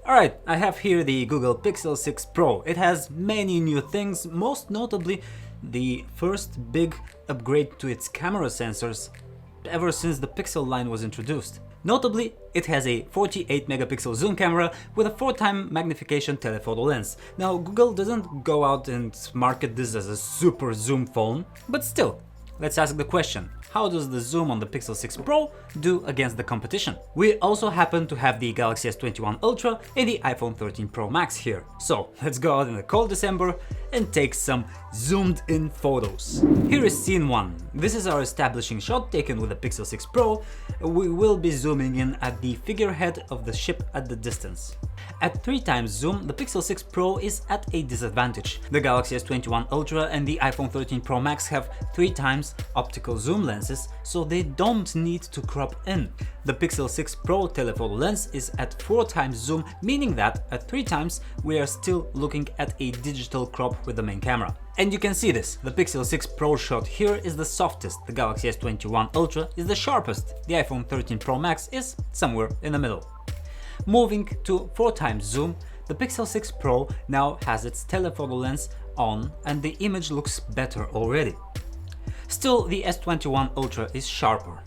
Alright, I have here the Google Pixel 6 Pro. It has many new things, most notably the first big upgrade to its camera sensors ever since the Pixel line was introduced. Notably, it has a 48 megapixel zoom camera with a 4x magnification telephoto lens. Now, Google doesn't go out and market this as a super zoom phone, but still, let's ask the question. How does the zoom on the Pixel 6 Pro do against the competition? We also happen to have the Galaxy S21 Ultra and the iPhone 13 Pro Max here. So let's go out in the cold December and take some zoomed in photos. Here is scene 1. This is our establishing shot taken with the Pixel 6 Pro. We will be zooming in at the figurehead of the ship at the distance. At 3x zoom, the Pixel 6 Pro is at a disadvantage. The Galaxy S21 Ultra and the iPhone 13 Pro Max have 3x optical zoom lenses, so they don't need to crop in. The Pixel 6 Pro telephoto lens is at 4x zoom, meaning that at 3x we are still looking at a digital crop with the main camera. And you can see this, the Pixel 6 Pro shot here is the softest, the Galaxy S21 Ultra is the sharpest, the iPhone 13 Pro Max is somewhere in the middle. Moving to 4x zoom, the Pixel 6 Pro now has its telephoto lens on and the image looks better already. Still, the S21 Ultra is sharper.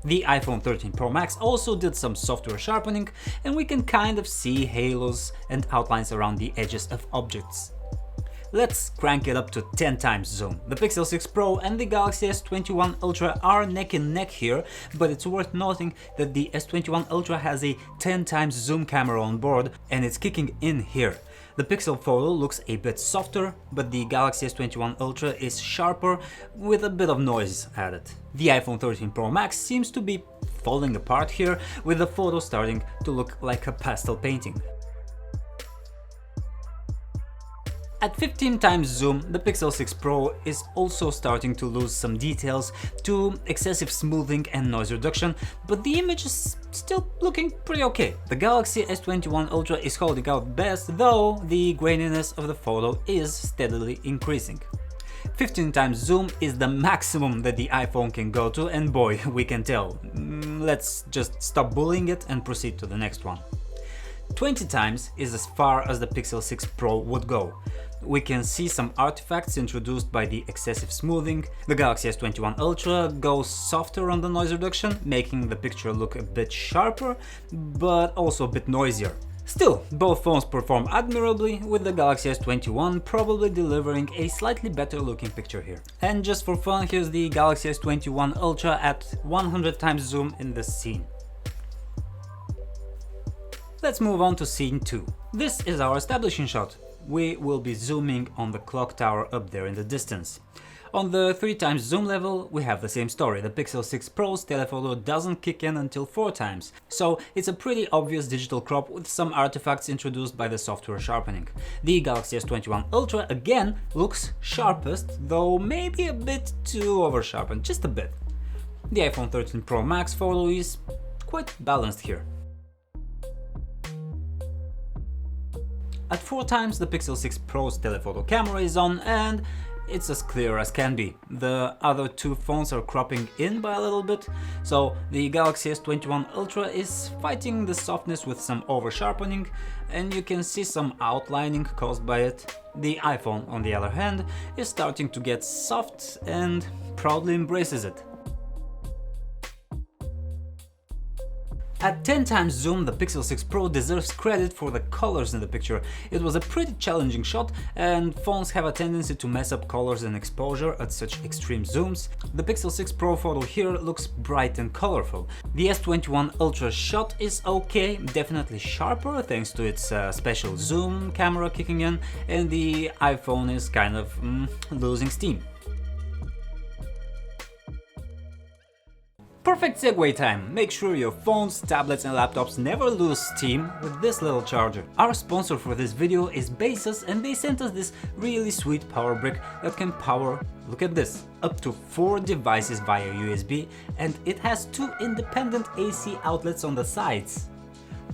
The iPhone 13 Pro Max also did some software sharpening and we can kind of see halos and outlines around the edges of objects. Let's crank it up to 10x zoom. The Pixel 6 Pro and the Galaxy S21 Ultra are neck and neck here, but it's worth noting that the S21 Ultra has a 10x zoom camera on board and it's kicking in here. The Pixel photo looks a bit softer, but the Galaxy S21 Ultra is sharper with a bit of noise added. The iPhone 13 Pro Max seems to be falling apart here, with the photo starting to look like a pastel painting. At 15x zoom, the Pixel 6 Pro is also starting to lose some details to excessive smoothing and noise reduction, but the image is still looking pretty okay. The Galaxy S21 Ultra is holding out best, though the graininess of the photo is steadily increasing. 15x zoom is the maximum that the iPhone can go to, and boy, we can tell. Let's just stop bullying it and proceed to the next one. 20x is as far as the Pixel 6 Pro would go. We can see some artifacts introduced by the excessive smoothing. The Galaxy S21 Ultra goes softer on the noise reduction, making the picture look a bit sharper, but also a bit noisier. Still, both phones perform admirably, with the Galaxy S21 probably delivering a slightly better looking picture here. And just for fun, here's the Galaxy S21 Ultra at 100x zoom in this scene. Let's move on to scene 2. This is our establishing shot. We will be zooming on the clock tower up there in the distance. On the 3x zoom level, we have the same story. The Pixel 6 Pro's telephoto doesn't kick in until 4x, so it's a pretty obvious digital crop with some artifacts introduced by the software sharpening. The Galaxy S21 Ultra again looks sharpest, though maybe a bit too over-sharpened, just a bit. The iPhone 13 Pro Max photo is quite balanced here. At 4x, the Pixel 6 Pro's telephoto camera is on and it's as clear as can be. The other two phones are cropping in by a little bit, so the Galaxy S21 Ultra is fighting the softness with some over-sharpening, and you can see some outlining caused by it. The iPhone, on the other hand, is starting to get soft and proudly embraces it. At 10x zoom, the Pixel 6 Pro deserves credit for the colors in the picture. It was a pretty challenging shot, and phones have a tendency to mess up colors and exposure at such extreme zooms. The Pixel 6 Pro photo here looks bright and colorful. The S21 Ultra shot is okay, definitely sharper thanks to its special zoom camera kicking in, and the iPhone is kind of losing steam. Perfect segue time! Make sure your phones, tablets and laptops never lose steam with this little charger. Our sponsor for this video is Basis, and they sent us this really sweet power brick that can power, look at this, up to 4 devices via USB, and it has 2 independent AC outlets on the sides.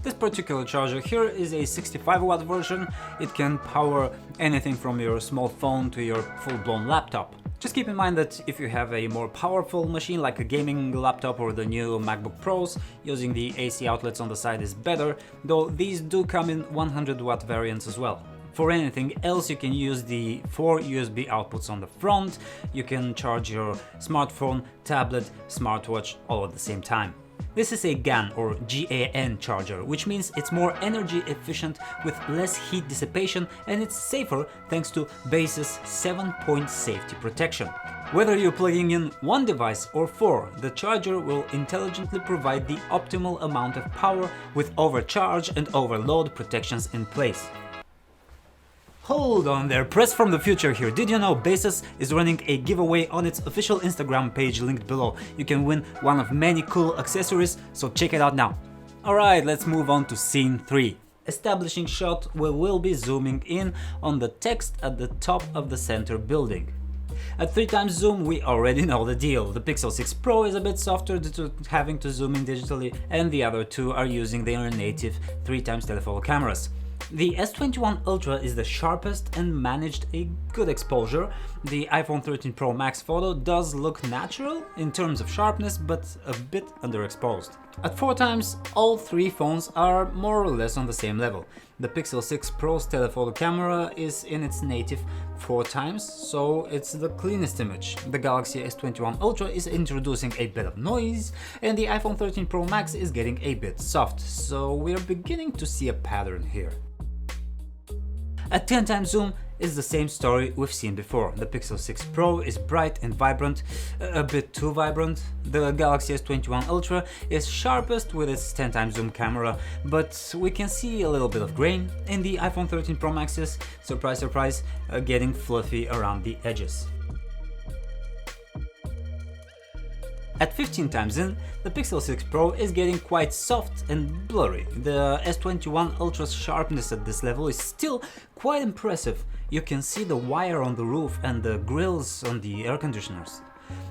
This particular charger here is a 65-watt version. It can power anything from your small phone to your full-blown laptop. Just keep in mind that if you have a more powerful machine like a gaming laptop or the new MacBook Pros, using the AC outlets on the side is better, though these do come in 100 watt variants as well. For anything else, you can use the 4 USB outputs on the front. You can charge your smartphone, tablet, smartwatch all at the same time. This is a GAN or GAN charger, which means it's more energy efficient with less heat dissipation, and it's safer thanks to Base's 7-point safety protection. Whether you're plugging in one device or 4, the charger will intelligently provide the optimal amount of power with overcharge and overload protections in place. Hold on there, Press from the future here. Did you know Basis is running a giveaway on its official Instagram page linked below? You can win one of many cool accessories, so check it out now. Alright, let's move on to scene 3. Establishing shot where we'll be zooming in on the text at the top of the center building. At 3x zoom we already know the deal. The Pixel 6 Pro is a bit softer due to having to zoom in digitally, and the other two are using their native 3x telephoto cameras. The S21 Ultra is the sharpest and managed a good exposure. The iPhone 13 Pro Max photo does look natural in terms of sharpness, but a bit underexposed. At 4x, all three phones are more or less on the same level. The Pixel 6 Pro's telephoto camera is in its native 4x, so it's the cleanest image. The Galaxy S21 Ultra is introducing a bit of noise, and the iPhone 13 Pro Max is getting a bit soft, so we're beginning to see a pattern here. At 10x zoom is the same story we've seen before. The Pixel 6 Pro is bright and vibrant, a bit too vibrant. The Galaxy S21 Ultra is sharpest with its 10x zoom camera, but we can see a little bit of grain, and the iPhone 13 Pro Max is, surprise surprise, getting fluffy around the edges. At 15x in, the Pixel 6 Pro is getting quite soft and blurry. The S21 Ultra's sharpness at this level is still quite impressive. You can see the wire on the roof and the grills on the air conditioners.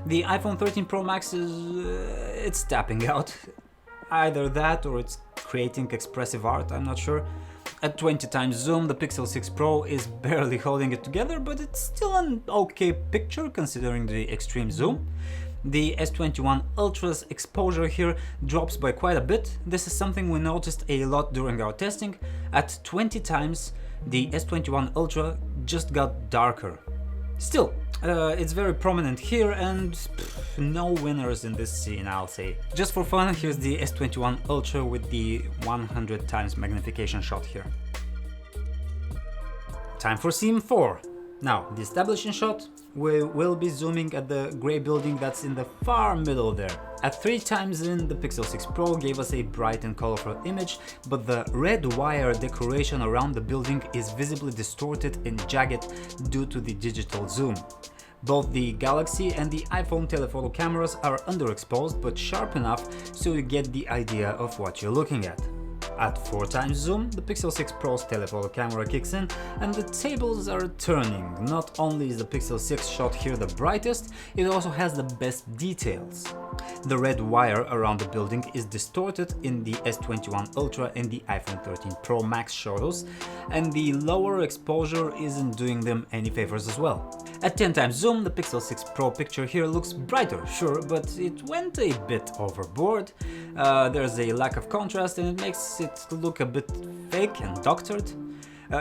The iPhone 13 Pro Max it's tapping out. Either that or it's creating expressive art, I'm not sure. At 20x zoom, the Pixel 6 Pro is barely holding it together, but it's still an okay picture considering the extreme zoom. The S21 Ultra's exposure here drops by quite a bit. This is something we noticed a lot during our testing. At 20x, the S21 Ultra just got darker. Still, it's very prominent here, and no winners in this scene, I'll say. Just for fun, here's the S21 Ultra with the 100x magnification shot here. Time for scene 4. Now, the establishing shot, we will be zooming at the grey building that's in the far middle there. At 3x in, the Pixel 6 Pro gave us a bright and colorful image, but the red wire decoration around the building is visibly distorted and jagged due to the digital zoom. Both the Galaxy and the iPhone telephoto cameras are underexposed but sharp enough so you get the idea of what you're looking at. At 4x zoom, the Pixel 6 Pro's telephoto camera kicks in and the tables are turning. Not only is the Pixel 6 shot here the brightest, it also has the best details. The red wire around the building is distorted in the S21 Ultra and the iPhone 13 Pro Max photos, and the lower exposure isn't doing them any favors as well. At 10x zoom, the Pixel 6 Pro picture here looks brighter, sure, but it went a bit overboard. There's a lack of contrast and it makes it look a bit fake and doctored.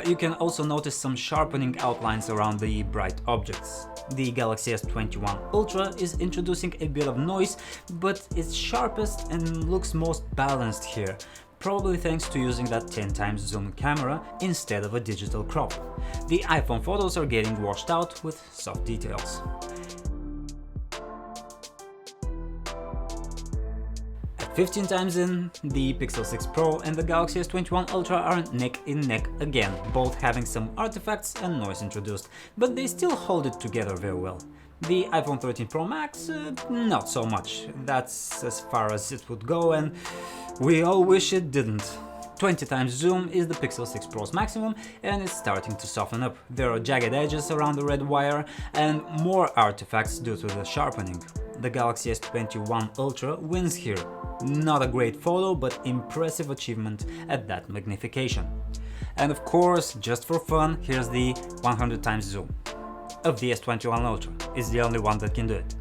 You can also notice some sharpening outlines around the bright objects. The Galaxy S21 Ultra is introducing a bit of noise, but it's sharpest and looks most balanced here, probably thanks to using that 10x zoom camera instead of a digital crop. The iPhone photos are getting washed out with soft details. At 15x in, the Pixel 6 Pro and the Galaxy S21 Ultra are neck in neck again, both having some artifacts and noise introduced, but they still hold it together very well. The iPhone 13 Pro Max, not so much. That's as far as it would go, and we all wish it didn't. 20x zoom is the Pixel 6 Pro's maximum, and it's starting to soften up. There are jagged edges around the red wire and more artifacts due to the sharpening. The Galaxy S21 Ultra wins here. Not a great photo, but impressive achievement at that magnification. And of course, just for fun, here's the 100x zoom. of the S21 Ultra. It's the only one that can do it.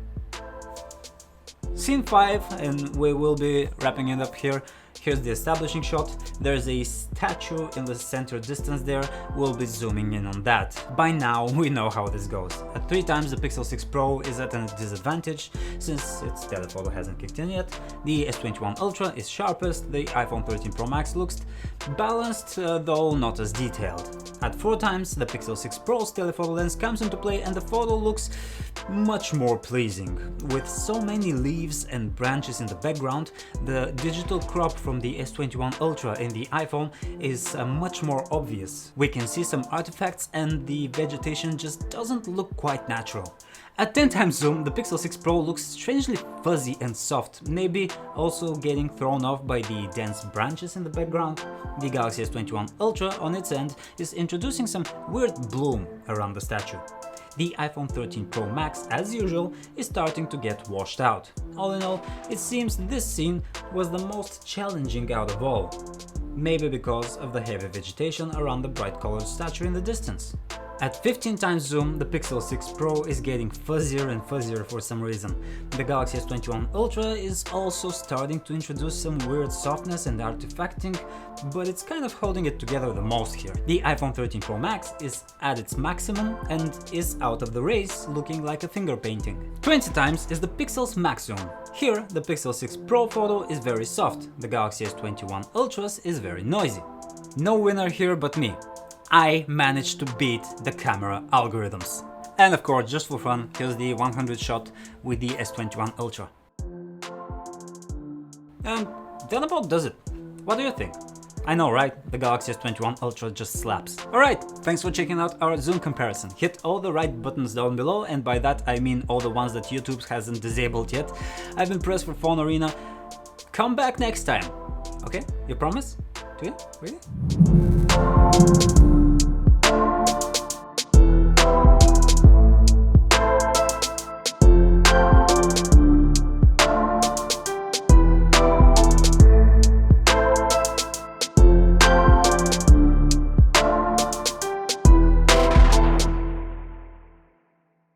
Scene 5, and we will be wrapping it up here. Here's the establishing shot. There's a statue in the center distance there. We'll be zooming in on that. By now, we know how this goes. At 3 times, the Pixel 6 Pro is at a disadvantage since its telephoto hasn't kicked in yet. The S21 Ultra is sharpest. The iPhone 13 Pro Max looks balanced, though not as detailed. At 4 times, the Pixel 6 Pro's telephoto lens comes into play and the photo looks much more pleasing. With so many leaves and branches in the background, the digital crop from the S21 Ultra in the iPhone is much more obvious. We can see some artifacts and the vegetation just doesn't look quite natural. At 10 times zoom, the Pixel 6 Pro looks strangely fuzzy and soft, maybe also getting thrown off by the dense branches in the background. The Galaxy S21 Ultra, on its end, is introducing some weird bloom around the statue. The iPhone 13 Pro Max, as usual, is starting to get washed out. All in all, it seems this scene was the most challenging out of all. Maybe because of the heavy vegetation around the bright colored statue in the distance. At 15 times zoom, the Pixel 6 Pro is getting fuzzier and fuzzier for some reason. The Galaxy S21 Ultra is also starting to introduce some weird softness and artifacting, but it's kind of holding it together the most here. The iPhone 13 Pro Max is at its maximum and is out of the race, looking like a finger painting. 20 times is the Pixel's max zoom. Here, the Pixel 6 Pro photo is very soft, the Galaxy S21 Ultra's is very noisy. No winner here but me. I managed to beat the camera algorithms. And of course, just for fun, here's the 100 shot with the S21 Ultra. And that about does it. What do you think? I know, right? The Galaxy S21 Ultra just slaps. Alright, thanks for checking out our zoom comparison. Hit all the right buttons down below, and by that I mean all the ones that YouTube hasn't disabled yet. I've been pressed for PhoneArena. Come back next time. Okay? You promise? Do you? Really?